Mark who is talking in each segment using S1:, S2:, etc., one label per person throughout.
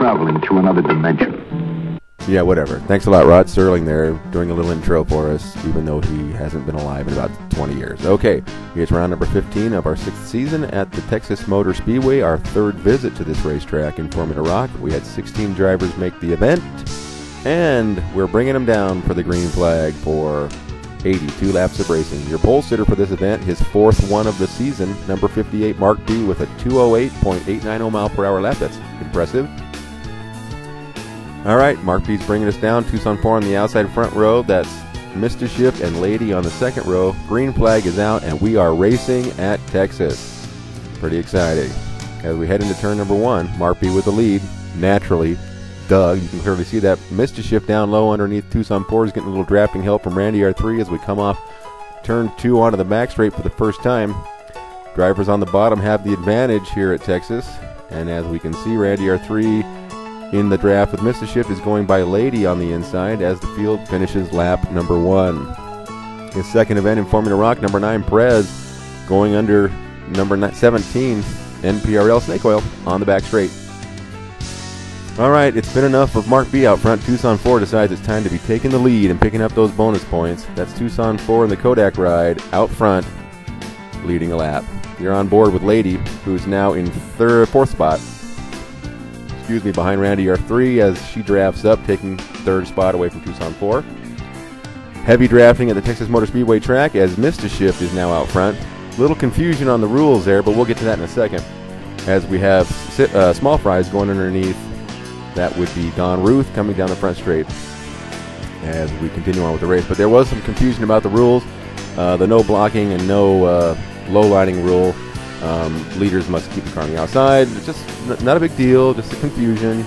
S1: traveling to another dimension.
S2: Yeah, whatever. Thanks a lot, Rod Serling there, doing a little intro for us, even though he hasn't been alive in about 20 years. Okay, here's round number 15 of our 6th season at the Texas Motor Speedway, our 3rd visit to this racetrack in Formula Rock. We had 16 drivers make the event, and we're bringing them down for the green flag for 82 laps of racing. Your pole sitter for this event, his 4th one of the season, number 58, Mark B, with a 208.890 mile per hour lap. That's impressive. All right, Mark B's bringing us down. Tucson 4 on the outside front row. That's Mr. Shift and Lady on the second row. Green flag is out, and we are racing at Texas. Pretty exciting. As we head into turn number 1, Mark B with the lead. Naturally, Doug, you can clearly see that Mr. Shift down low underneath Tucson 4 is getting a little drafting help from Randy R3 as we come off turn 2 onto the back straight for the first time. Drivers on the bottom have the advantage here at Texas. And as we can see, Randy R3 in the draft with Mr. Shift is going by Lady on the inside as the field finishes lap number 1. His second event in Formula Rock, number 9, Perez, going under number 17, NPRL Snake Oil on the back straight. All right, it's been enough of Mark B out front. Tucson 4 decides it's time to be taking the lead and picking up those bonus points. That's Tucson 4 in the Kodak ride out front, leading a lap. You're on board with Lady, who's now in 4th spot. Behind Randy R3 as she drafts up, taking 3rd spot away from Tucson 4. Heavy drafting at the Texas Motor Speedway track as Mr. Shift is now out front. Little confusion on the rules there, but we'll get to that in a second. As we have small fries going underneath, that would be Don Ruth coming down the front straight as we continue on with the race. But there was some confusion about the rules. The no blocking and no low lining rule. Leaders must keep the car on the outside. It's just not a big deal, just a confusion.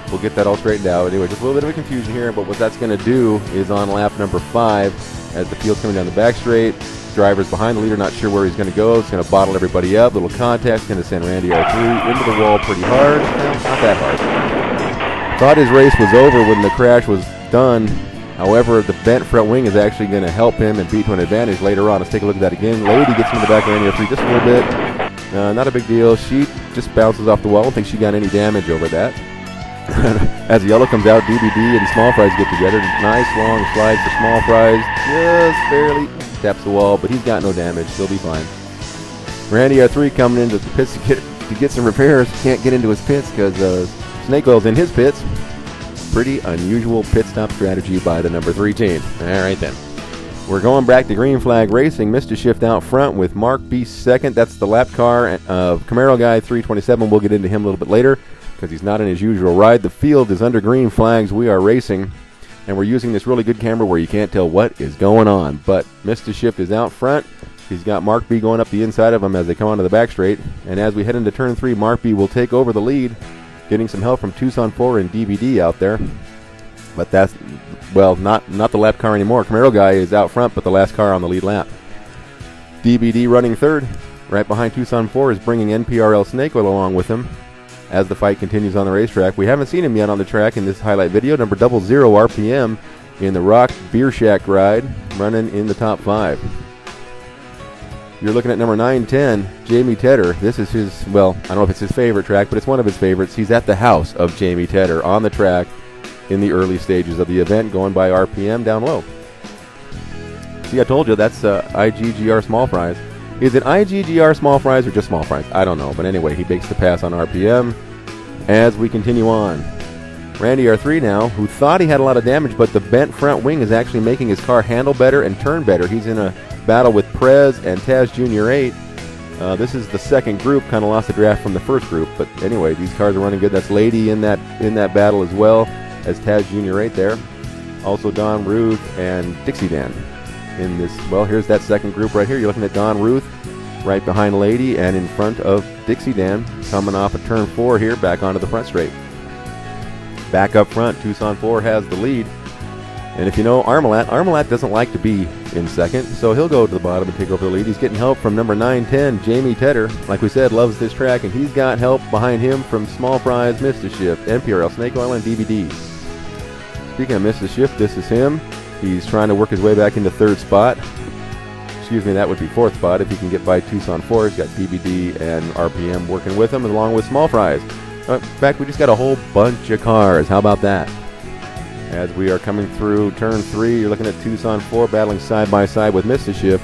S2: We'll get that all straightened out. Anyway, just a little bit of a confusion here, but what that's going to do is on lap number 5, as the field's coming down the back straight, drivers behind the leader not sure where he's going to go. It's going to bottle everybody up. Little contact, going to send Randy R3 into the wall pretty hard. Not that hard. Thought his race was over when the crash was done. However, the bent front wing is actually going to help him and beat to an advantage later on. Let's take a look at that again. Lady gets him in the back of Randy R3 just a little bit. Not a big deal. She just bounces off the wall. I don't think she got any damage over that. As yellow comes out, DBD and small fries get together. Nice long slide for small fries. Just barely taps the wall, but he's got no damage. He'll be fine. Randy R3 coming into the pits to get some repairs. Can't get into his pits because Snake Oil's in his pits. Pretty unusual pit stop strategy by the number 3 team. All right then. We're going back to green flag racing. Mr. Shift out front with Mark B second. That's the lap car of Camaro guy 327. We'll get into him a little bit later because he's not in his usual ride. The field is under green flags. We are racing, and we're using this really good camera where you can't tell what is going on. But Mr. Shift is out front. He's got Mark B going up the inside of him as they come onto the back straight. And as we head into turn 3, Mark B will take over the lead, getting some help from Tucson 4 and DVD out there. But that's, well, not the lap car anymore. Camaro guy is out front, but the last car on the lead lap. DVD running 3rd. Right behind Tucson 4 is bringing NPRL Snake Oil along with him as the fight continues on the racetrack. We haven't seen him yet on the track in this highlight video. Number 00 RPM in the Rock Beer Shack ride, running in the top 5. You're looking at number 910, Jamie Tedder. This is his, well, I don't know if it's his favorite track, but it's one of his favorites. He's at the house of Jamie Tedder on the track in the early stages of the event, going by RPM down low. See, I told you that's IGGR small fries. Is it IGGR small fries or just small fries? I don't know, but anyway, he makes the pass on RPM as we continue on. Randy R3 now, who thought he had a lot of damage, but the bent front wing is actually making his car handle better and turn better. He's in a battle with Prez and Taz Jr. 8. This is the second group, kind of lost the draft from the first group, but anyway, these cars are running good. That's Lady in that battle as well as Taz Jr. 8 there. Also Don Ruth and Dixie Dan in this. Well, here's that second group right here. You're looking at Don Ruth right behind Lady and in front of Dixie Dan, coming off of turn 4 here, back onto the front straight. Back up front, Tucson 4 has the lead. And if you know Armalat doesn't like to be in second, so he'll go to the bottom and take over the lead. He's getting help from number 910, Jamie Tedder. Like we said, loves this track, and he's got help behind him from Small Fries, Mr. Shift, NPRL Snake Oil, and DVD. Speaking of Mr. Shift, this is him. He's trying to work his way back into 3rd spot. Excuse me, that would be 4th spot if he can get by Tucson 4. He's got DVD and RPM working with him, along with Small Fries. In fact, we just got a whole bunch of cars. How about that? As we are coming through turn 3, you're looking at Tucson 4 battling side by side with Mr. Shift.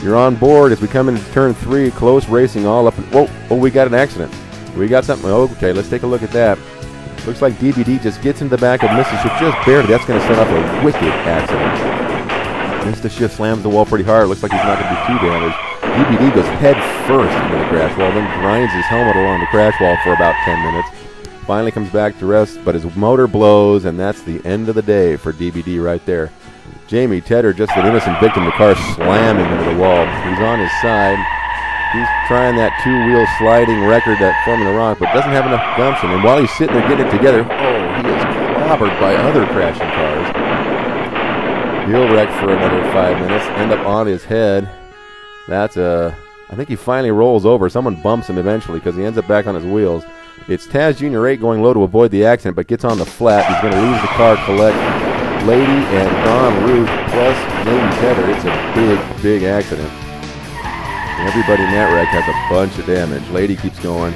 S2: You're on board as we come into turn 3, close racing all up. Whoa, oh, we got an accident. We got something. Okay, let's take a look at that. Looks like DBD just gets in the back of Mr. Shift just barely. That's going to set off a wicked accident. Mr. Shift slams the wall pretty hard. Looks like he's not going to be too damaged. DBD goes head first into the crash wall, then grinds his helmet along the crash wall for about 10 minutes. Finally comes back to rest, but his motor blows, and that's the end of the day for DBD right there. Jamie Tedder, just an innocent victim, the car slamming into the wall. He's on his side. He's trying that two-wheel sliding record at Formula Rock, but doesn't have enough gumption. And while he's sitting there getting it together, oh, he is clobbered by other crashing cars. He'll wreck for another 5 minutes, end up on his head. That's I think he finally rolls over. Someone bumps him eventually because he ends up back on his wheels. It's Taz Jr. 8 going low to avoid the accident, but gets on the flat. He's going to lose the car, collect Lady and Don Ruth plus Jamie Tedder. It's a big, big accident. Everybody in that wreck has a bunch of damage. Lady keeps going.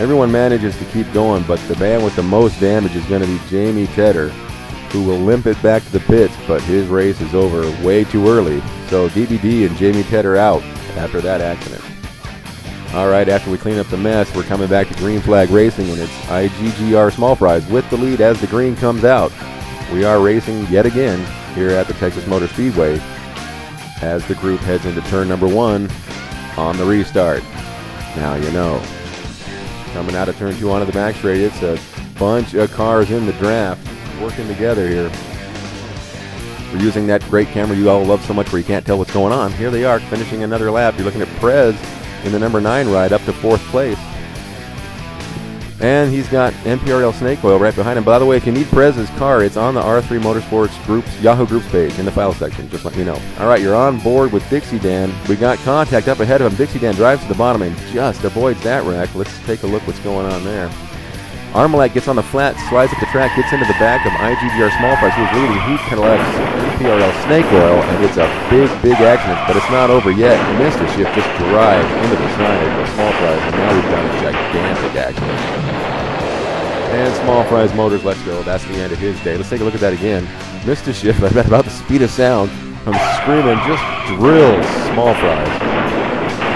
S2: Everyone manages to keep going, but the man with the most damage is going to be Jamie Tedder, who will limp it back to the pits, but his race is over way too early. So DBD and Jamie Tedder out after that accident. All right, after we clean up the mess, we're coming back to green flag racing, and it's IGGR Small Fries with the lead as the green comes out. We are racing yet again here at the Texas Motor Speedway as the group heads into turn number 1 on the restart. Now you know. Coming out of turn 2 onto the back straight, it's a bunch of cars in the draft working together here. We're using that great camera you all love so much where you can't tell what's going on. Here they are finishing another lap. You're looking at Prez in the number 9 ride up to 4th place. And he's got NPRL Snake Oil right behind him. By the way, if you need Prez's car, it's on the R3 Motorsports Groups Yahoo Groups page in the file section. Just let me know. All right, you're on board with Dixie Dan. We got contact up ahead of him. Dixie Dan drives to the bottom and just avoids that wreck. Let's take a look what's going on there. Armalite gets on the flat, slides up the track, gets into the back of IGGR Small Fries, who's leading. He collects NPRL Snake Oil, and it's a big, big accident, but it's not over yet. Mr. Shift just drives into the side of Small Fries, and now we've got a gigantic accident. And Small Fries Motors lets go. That's the end of his day. Let's take a look at that again. Mr. Shift, at about the speed of sound, comes screaming, just drills Small Fries.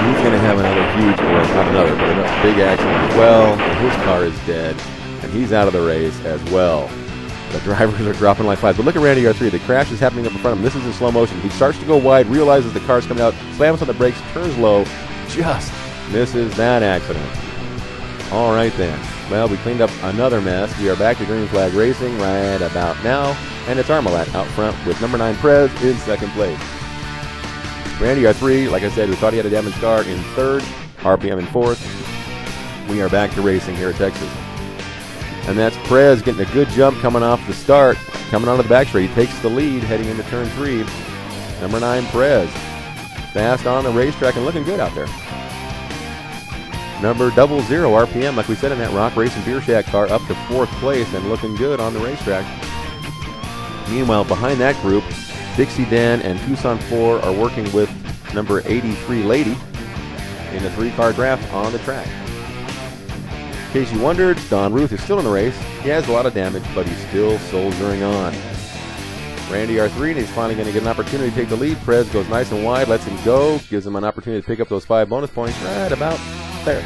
S2: He's going to have another huge, well, not another, but a big accident as well. His car is dead, and he's out of the race as well. The drivers are dropping like flies. But look at Randy R3. The crash is happening up in front of him. This is in slow motion. He starts to go wide, realizes the car's coming out, slams on the brakes, turns low, just misses that accident. All right then. Well, we cleaned up another mess. We are back to green flag racing right about now, and it's Armalat out front with number 9 Prez in 2nd place. Randy R3, like I said, we thought he had a damaged car, in 3rd, RPM in 4th. We are back to racing here at Texas. And that's Prez getting a good jump coming off the start, coming onto the back straight. He takes the lead heading into turn 3. Number 9 Prez, fast on the racetrack and looking good out there. Number 00 RPM, like we said in that Rock Racing Beer Shack car, up to 4th place and looking good on the racetrack. Meanwhile, behind that group, Dixie Dan and Tucson 4 are working with number 83 Lady in a 3-car draft on the track. In case you wondered, Don Ruth is still in the race. He has a lot of damage, but he's still soldiering on. Randy R3, and he's finally going to get an opportunity to take the lead. Prez goes nice and wide, lets him go, gives him an opportunity to pick up those 5 bonus points right about there.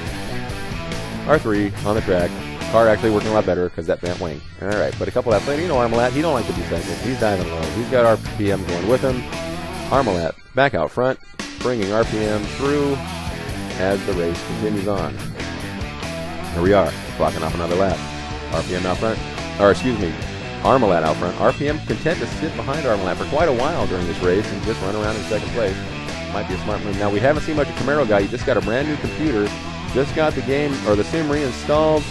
S2: R3 on the track. Car actually working a lot better because that bent wing. All right, but a couple laps later, you know Armalat, he don't like to be second. He's diving low. He's got RPM going with him. Armalat back out front, bringing RPM through as the race continues on. Here we are, clocking off another lap. RPM out front, or excuse me, Armalat out front. RPM content to sit behind Armalat for quite a while during this race and just run around in 2nd place. Might be a smart move. Now, we haven't seen much of Camaro guy. He just got a brand new computer, just got the game, or the sim reinstalled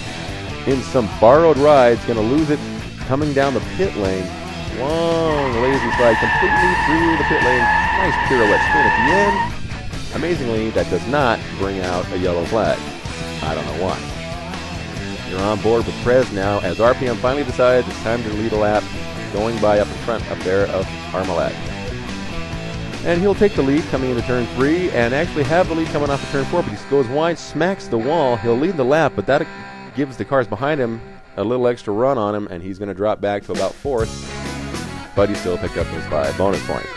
S2: in some borrowed rides, going to lose it coming down the pit lane. Long lazy slide completely through the pit lane. Nice pirouette spin at the end. Amazingly, that does not bring out a yellow flag. I don't know why. You're on board with Prez now as RPM finally decides it's time to lead a lap, going by up in front up there of Armalat. And he'll take the lead coming into turn 3 and actually have the lead coming off of turn 4, but he goes wide, smacks the wall. He'll lead the lap, but that gives the cars behind him a little extra run on him, and he's going to drop back to about 4th, but he still picked up his 5 bonus points.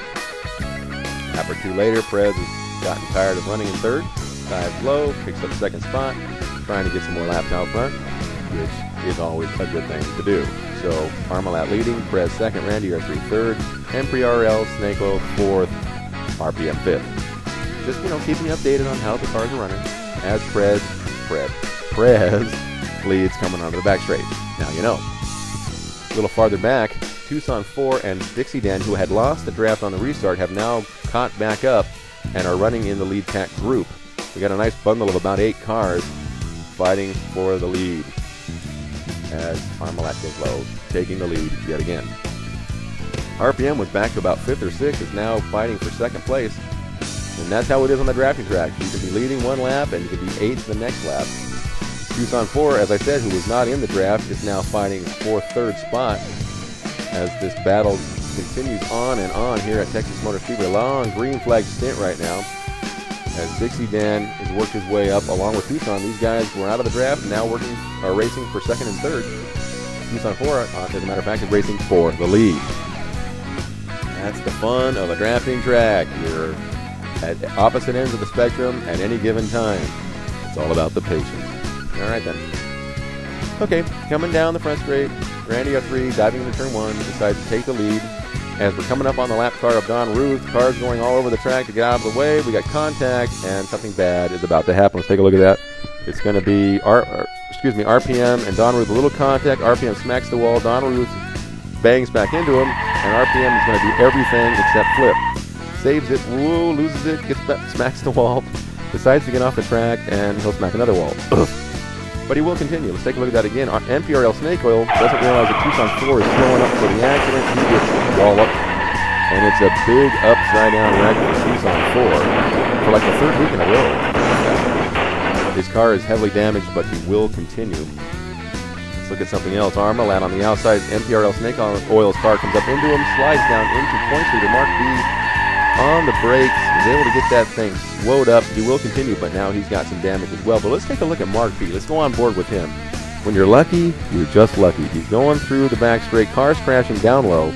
S2: Lap or 2 later, Perez has gotten tired of running in 3rd, dives low, picks up 2nd spot, trying to get some more laps out front, which is always a good thing to do. So Armalat leading, Perez 2nd, Randy R3 3rd, MPRL, Snake Oil 4th, RPM 5th. Just, keeping you updated on how the cars are running as Perez leads coming onto the back straight. Now you know. A little farther back, Tucson 4 and Dixie Dan, who had lost the draft on the restart, have now caught back up and are running in the lead pack group. We got a nice bundle of about 8 cars fighting for the lead as Armalat goes low, taking the lead yet again. RPM was back to about 5th or 6th, is now fighting for 2nd place. And that's how it is on the drafting track. You can be leading one lap and you can be 8th the next lap. Tucson 4, as I said, who was not in the draft, is now fighting for 3rd spot as this battle continues on and on here at Texas Motor Speedway. Long green flag stint right now as Dixie Dan has worked his way up along with Tucson. These guys were out of the draft and now are racing for 2nd and 3rd. Tucson 4, as a matter of fact, is racing for the lead. That's the fun of a drafting track. You're at opposite ends of the spectrum at any given time. It's all about the patience. All right, then. Okay, coming down the front straight, Randy R3 diving into turn 1, decides to take the lead. As we're coming up on the lap car of Don Ruth, cars going all over the track to get out of the way. We got contact, and something bad is about to happen. Let's take a look at that. It's going to be RPM and Don Ruth a little contact. RPM smacks the wall. Don Ruth bangs back into him, and RPM is going to do everything except flip. Saves it, whoa, loses it, gets back, smacks the wall, decides to get off the track, and he'll smack another wall. But he will continue. Let's take a look at that again. MPRL Snake Oil doesn't realize that Tucson 4 is showing up for the accident. He gets walloped, and it's a big upside-down wreck for Tucson 4 for like the 3rd week in a row. His car is heavily damaged, but he will continue. Let's look at something else. Armalat on the outside. MPRL Snake Oil's car comes up into him, slides down into points leader Mark B. On the brakes, is able to get that thing slowed up. He will continue, but now he's got some damage as well. But let's take a look at Mark B. Let's go on board with him. When you're lucky, you're just lucky. He's going through the back straight, cars crashing down low,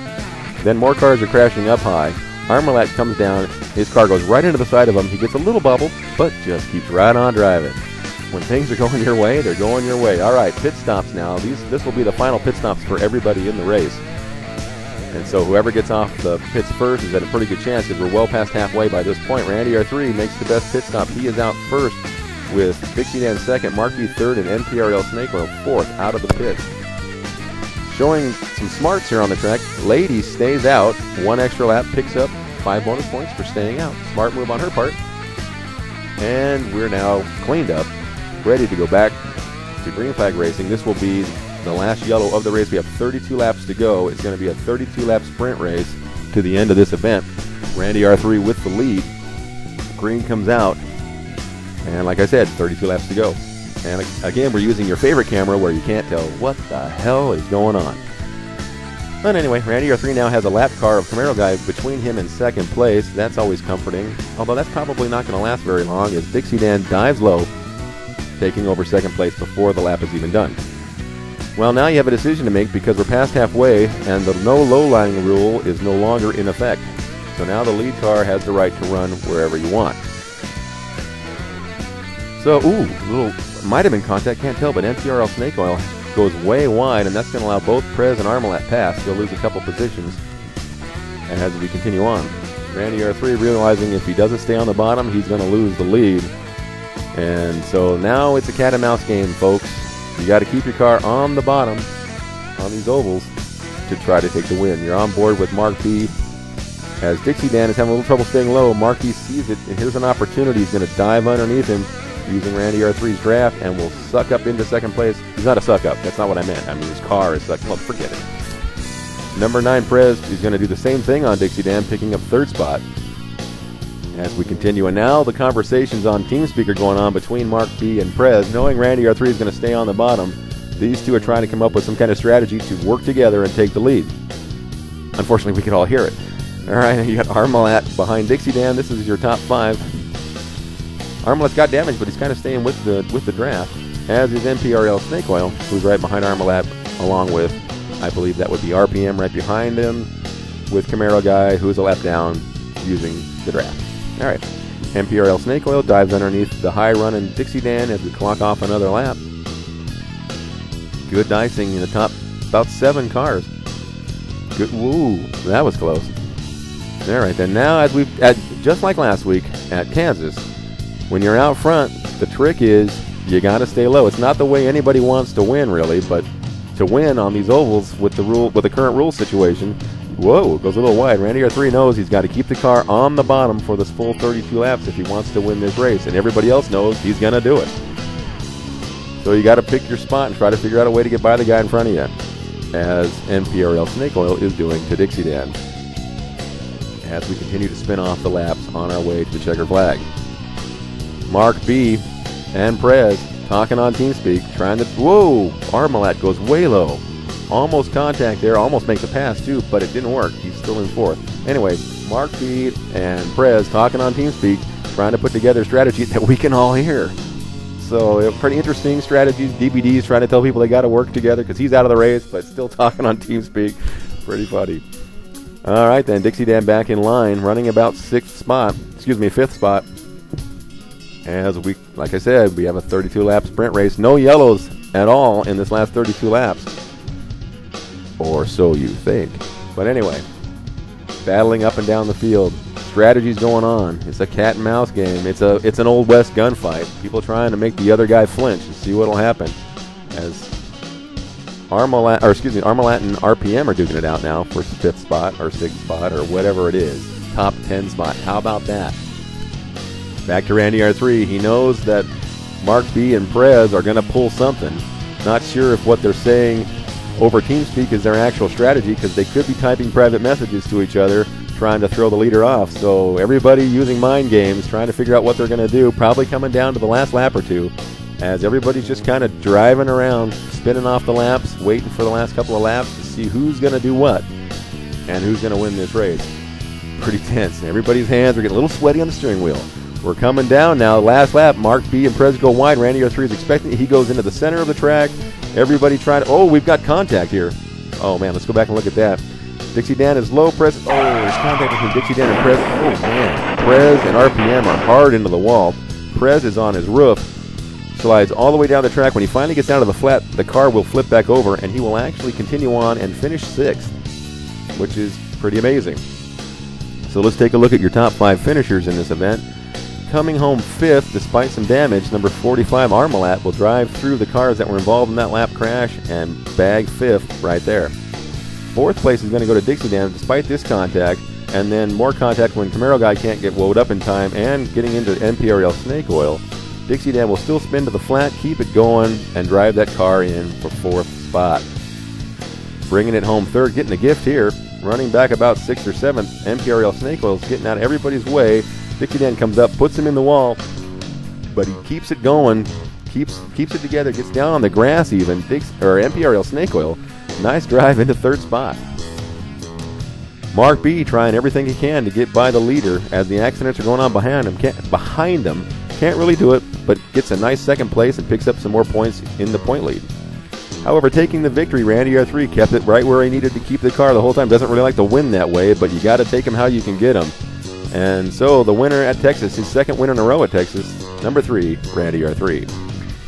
S2: then more cars are crashing up high. Armalat comes down, his car goes right into the side of him. He gets a little bubble, but just keeps right on driving. When things are going your way, they're going your way. All right, pit stops now. This will be the final pit stops for everybody in the race. And so whoever gets off the pits first is at a pretty good chance because we're well past halfway by this point. Randy R3 makes the best pit stop. He is out first with Dixie Dan 2nd, Mark B 3rd, and MPRL Snake Oil 4th out of the pit. Showing some smarts here on the track, Lady stays out. 1 extra lap, picks up 5 bonus points for staying out. Smart move on her part. And we're now cleaned up, ready to go back to green flag racing. This will be the last yellow of the race. We have 32 laps to go. It's going to be a 32-lap sprint race to the end of this event. Randy R3 with the lead. Green comes out. And like I said, 32 laps to go. And again, we're using your favorite camera where you can't tell what the hell is going on. But anyway, Randy R3 now has a lap car of Camaro guy between him and 2nd place. That's always comforting. Although that's probably not going to last very long as Dixie Dan dives low, taking over 2nd place before the lap is even done. Well, now you have a decision to make because we're past halfway and the no low-lining rule is no longer in effect. So now the lead car has the right to run wherever you want. So, might have been contact, can't tell, but MPRL Snake Oil goes way wide, and that's going to allow both Prez and Armalat pass. He'll lose a couple positions as we continue on. Randy R3 realizing if he doesn't stay on the bottom, he's going to lose the lead. And so now it's a cat and mouse game, folks. You got to keep your car on the bottom on these ovals to try to take the win. You're on board with Mark B. As Dixie Dan is having a little trouble staying low, Mark B sees it, and here's an opportunity. He's going to dive underneath him using Randy R3's draft and will suck up into 2nd place. He's not a suck up. That's not what I meant. I mean, his car is sucked. Well, forget it. Number 9, Prez, is going to do the same thing on Dixie Dan, picking up 3rd spot. As we continue, and now the conversations on TeamSpeak are going on between Mark B and Prez. Knowing Randy R3 is going to stay on the bottom, these two are trying to come up with some kind of strategy to work together and take the lead. Unfortunately, we can all hear it. All right, you got Armalat behind Dixie Dan. This is your top 5. Armalat's got damage, but he's kind of staying with the draft. as is NPRL Snake Oil, who's right behind Armalat, along with, I believe that would be RPM right behind him, with Camaro Guy, who's a lap down, using the draft. All right. NPRL Snake Oil dives underneath the high run in Dixie Dan as we clock off another lap. Good dicing in the top about 7 cars. Good. Woo, that was close. All right, then now just like last week at Kansas, when you're out front, the trick is you got to stay low. It's not the way anybody wants to win, really, but to win on these ovals with the current rule situation, whoa, it goes a little wide. Randy R3 knows he's got to keep the car on the bottom for this full 32 laps if he wants to win this race, and everybody else knows he's going to do it. So you got to pick your spot and try to figure out a way to get by the guy in front of you, as NPRL Snake Oil is doing to Dixie Dan, as we continue to spin off the laps on our way to the checker flag. Mark B and Prez talking on TeamSpeak, trying to, whoa, Armalat goes way low. Almost contact there, almost makes a pass too, but it didn't work. He's still in 4th. Anyway, Mark B and Prez talking on TeamSpeak, trying to put together a strategy that we can all hear. So pretty interesting strategies. DBD's trying to tell people they got to work together because he's out of the race, but still talking on TeamSpeak. Pretty funny. All right, then Dixie Dan back in line, running about 5th spot. As we, like I said, we have a 32-lap sprint race. No yellows at all in this last 32 laps. Or so you think. But anyway, battling up and down the field. Strategies going on. It's a cat and mouse game. It's an old west gunfight. People trying to make the other guy flinch and see what'll happen. As Armalat and RPM are duking it out now for 5th spot or 6th spot or whatever it is. Top 10 spot. How about that? Back to Randy R3. He knows that Mark B and Prez are going to pull something. Not sure if what they're saying over TeamSpeak is their actual strategy, because they could be typing private messages to each other trying to throw the leader off. So everybody using mind games, trying to figure out what they're going to do, probably coming down to the last lap or two, as everybody's just kind of driving around, spinning off the laps, waiting for the last couple of laps to see who's going to do what and who's going to win this race. Pretty tense. Everybody's hands are getting a little sweaty on the steering wheel. We're coming down now. Last lap, Mark B and Prez go wide. Randy R3 is expecting it. He goes into the center of the track. Everybody trying to, oh, we've got contact here. Oh, man, let's go back and look at that. Dixie Dan is low. Prez, oh, there's contact between Dixie Dan and Prez. Oh, man. Prez and RPM are hard into the wall. Prez is on his roof. Slides all the way down the track. When he finally gets down to the flat, the car will flip back over, and he will actually continue on and finish 6th, which is pretty amazing. So let's take a look at your top 5 finishers in this event. Coming home 5th, despite some damage, number 45 Armalat will drive through the cars that were involved in that lap crash and bag 5th right there. 4th place is going to go to Dixie Dan despite this contact, and then more contact when Camaro Guy can't get woed up in time and getting into NPRL Snake Oil. Dixie Dan will still spin to the flat, keep it going, and drive that car in for 4th spot. Bringing it home 3rd, getting a gift here, running back about 6th or 7th. NPRL Snake Oil is getting out of everybody's way. Dixie Dan comes up, puts him in the wall, but he keeps it going, keeps it together, gets down on the grass even. NPRL Snake Oil, nice drive into 3rd spot. Mark B trying everything he can to get by the leader as the accidents are going on behind him. Can't really do it, but gets a nice 2nd place and picks up some more points in the point lead. However, taking the victory, Randy R3 kept it right where he needed to keep the car the whole time. Doesn't really like to win that way, but you got to take him how you can get him. And so the winner at Texas, his 2nd win in a row at Texas, number 3, Randy R3.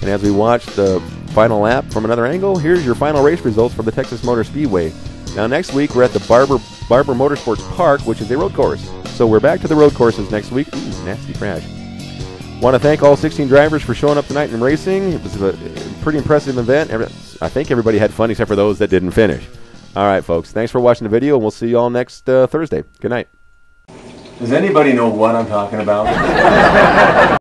S2: And as we watch the final lap from another angle, here's your final race results for the Texas Motor Speedway. Now next week we're at the Barber Motorsports Park, which is a road course. So we're back to the road courses next week. Ooh, nasty crash. Want to thank all 16 drivers for showing up tonight and racing. It was a pretty impressive event. I think everybody had fun except for those that didn't finish. All right, folks. Thanks for watching the video, and we'll see you all next Thursday. Good night. Does anybody know what I'm talking about?